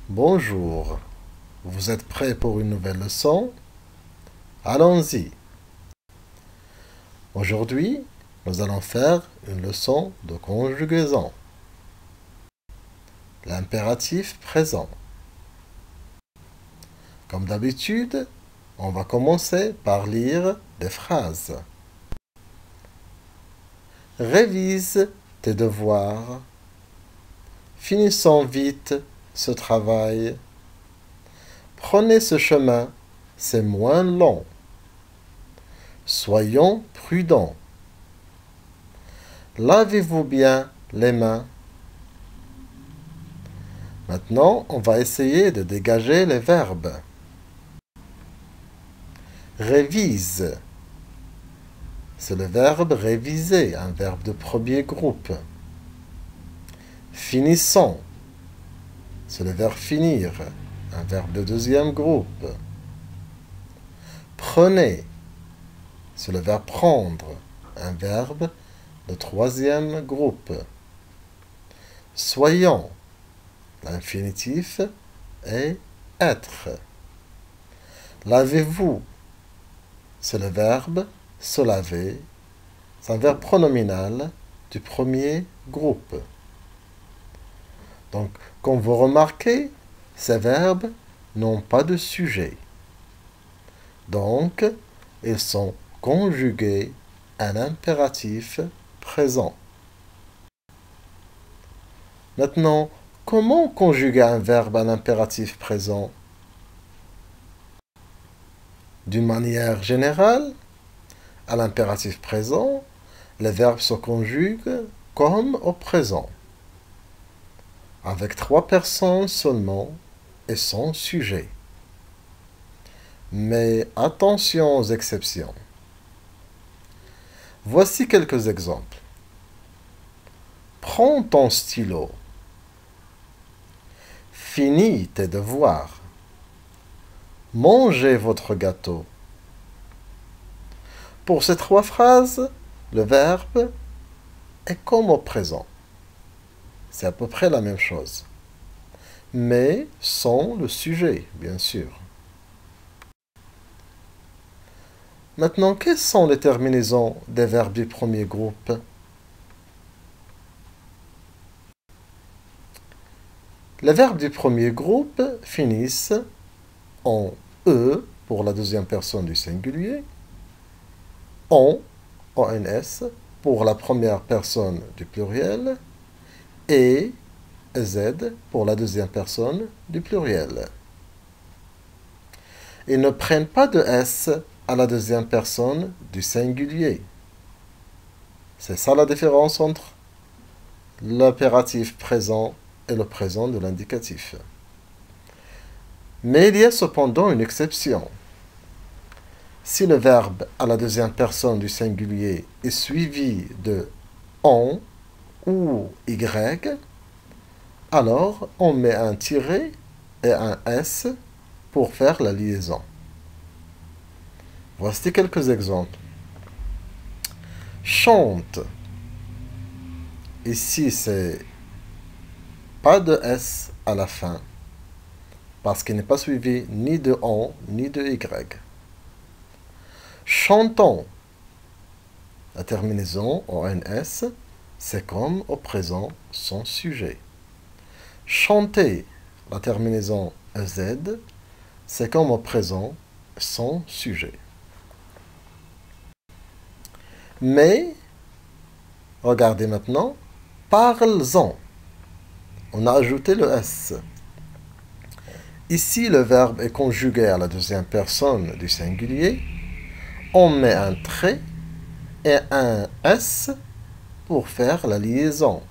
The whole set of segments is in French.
Bonjour, vous êtes prêts pour une nouvelle leçon? Allons-y. Aujourd'hui, nous allons faire une leçon de conjugaison. L'impératif présent. Comme d'habitude, on va commencer par lire des phrases. Révise tes devoirs. Finissons vite ce travail. Prenez ce chemin, c'est moins long. Soyons prudents. Lavez-vous bien les mains. Maintenant, on va essayer de dégager les verbes. Révise. C'est le verbe réviser, un verbe de premier groupe. Finissons. C'est le verbe finir, un verbe de deuxième groupe. Prenez. C'est le verbe prendre, un verbe de troisième groupe. Soyons. L'infinitif est être. Lavez-vous. C'est le verbe se laver. C'est un verbe pronominal du premier groupe. Donc, comme vous remarquez, ces verbes n'ont pas de sujet. Donc, ils sont conjugués à un impératif présent. Maintenant, comment conjuguer un verbe à un impératif présent? D'une manière générale, à l'impératif présent, les verbes se conjuguent comme au présent, avec 3 personnes seulement et sans sujet. Mais attention aux exceptions. Voici quelques exemples. Prends ton stylo. Finis tes devoirs. Mangez votre gâteau. Pour ces 3 phrases, le verbe est comme au présent. C'est à peu près la même chose. Mais sans le sujet, bien sûr. Maintenant, quelles sont les terminaisons des verbes du premier groupe? Les verbes du premier groupe finissent en E pour la deuxième personne du singulier, en, ONS, pour la première personne du pluriel, et Z pour la deuxième personne du pluriel. Ils ne prennent pas de S à la deuxième personne du singulier. C'est ça la différence entre l'impératif présent et le présent de l'indicatif. Mais il y a cependant une exception. Si le verbe à la deuxième personne du singulier est suivi de on ou y, alors on met un tiret et un s pour faire la liaison. Voici quelques exemples. Chante. Ici, c'est pas de s à la fin, parce qu'il n'est pas suivi ni de on ni de y. Chantons. La terminaison ONS, c'est comme au présent sans sujet. Chanter. La terminaison EZ, c'est comme au présent sans sujet. Mais, regardez maintenant, parle-en. On a ajouté le S. Ici, le verbe est conjugué à la deuxième personne du singulier. On met un trait et un S pour faire la liaison,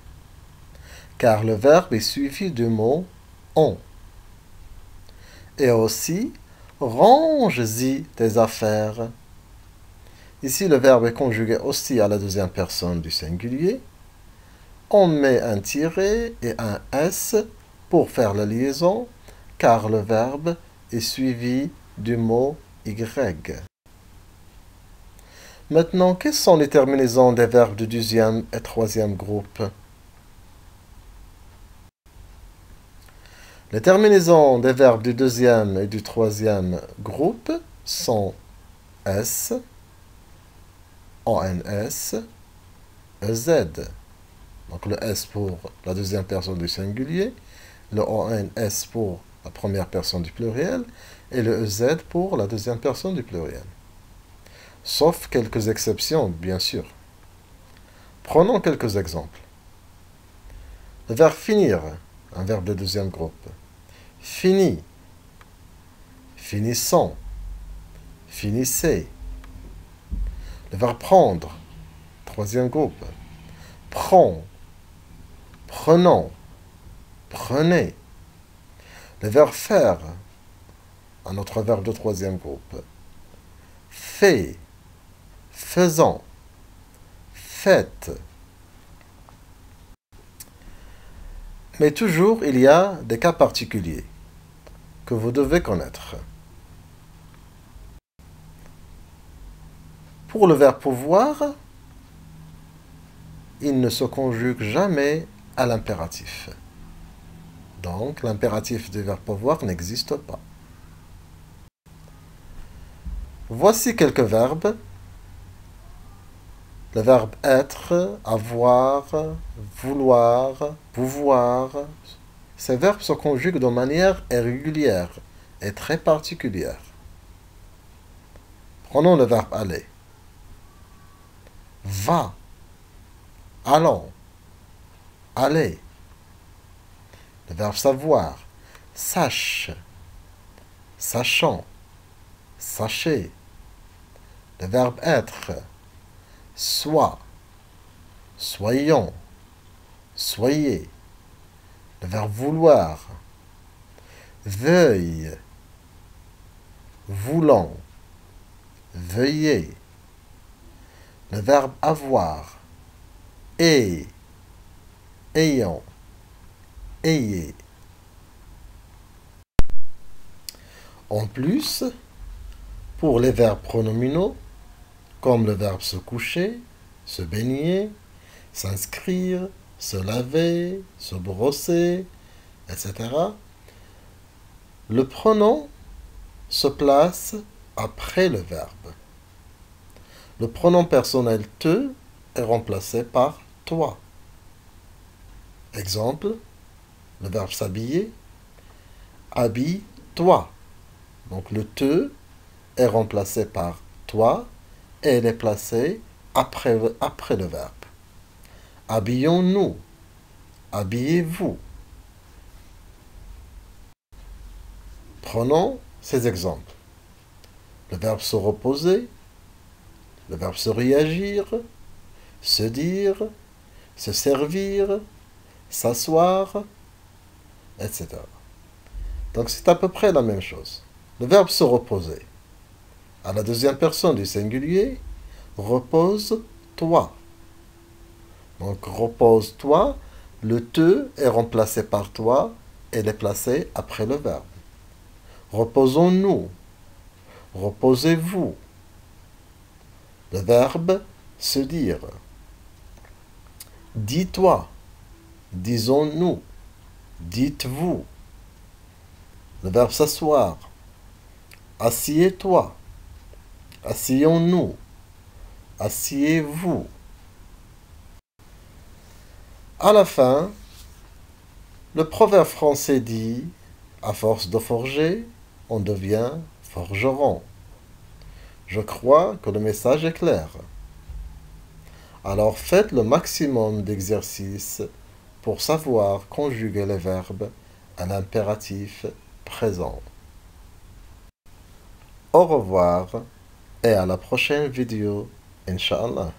car le verbe est suivi du mot on. Et aussi, range-y tes affaires. Ici, le verbe est conjugué aussi à la deuxième personne du singulier. On met un tiret et un S pour faire la liaison, car le verbe est suivi du mot Y. Maintenant, quelles sont les terminaisons des verbes du deuxième et troisième groupe? Les terminaisons des verbes du deuxième et du troisième groupe sont S, ONS, EZ. Donc le S pour la deuxième personne du singulier, le ONS pour la première personne du pluriel et le EZ pour la deuxième personne du pluriel. Sauf quelques exceptions, bien sûr. Prenons quelques exemples. Le verbe finir, un verbe de deuxième groupe. Fini, finissons, finissez. Le verbe prendre, troisième groupe. Prends, prenons, prenez. Le verbe faire, un autre verbe de troisième groupe. Fait, faisons, faites. Mais toujours, il y a des cas particuliers que vous devez connaître. Pour le verbe pouvoir, il ne se conjugue jamais à l'impératif. Donc, l'impératif du verbe pouvoir n'existe pas. Voici quelques verbes. Le verbe être, avoir, vouloir, pouvoir. Ces verbes se conjuguent de manière irrégulière et très particulière. Prenons le verbe aller. Va, allons, allez. Le verbe savoir. Sache, sachant, sachez. Le verbe être. Sois, soyons, soyez. Le verbe vouloir. Veuille, voulons, veuillez. Le verbe avoir. Et, ayons, ayez. En plus, pour les verbes pronominaux, comme le verbe se coucher, se baigner, s'inscrire, se laver, se brosser, etc., le pronom se place après le verbe. Le pronom personnel te est remplacé par toi. Exemple, le verbe s'habiller, habille-toi. Donc le te est remplacé par toi et elle est placée après le verbe. Habillons-nous, habillez-vous. Prenons ces exemples. Le verbe se reposer, le verbe se réagir, se dire, se servir, s'asseoir, etc. Donc c'est à peu près la même chose. Le verbe se reposer. À la deuxième personne du singulier, repose-toi. Donc repose-toi, le te est remplacé par toi et il est placé après le verbe. Reposons-nous, reposez-vous. Le verbe se dire. Dis-toi, disons-nous, dites-vous. Le verbe s'asseoir. Assieds-toi, asseyons-nous, asseyez-vous. À la fin, le proverbe français dit « À force de forger, on devient forgeron ». Je crois que le message est clair. Alors faites le maximum d'exercices pour savoir conjuguer les verbes à l'impératif présent. Au revoir et à la prochaine vidéo, Inch'Allah.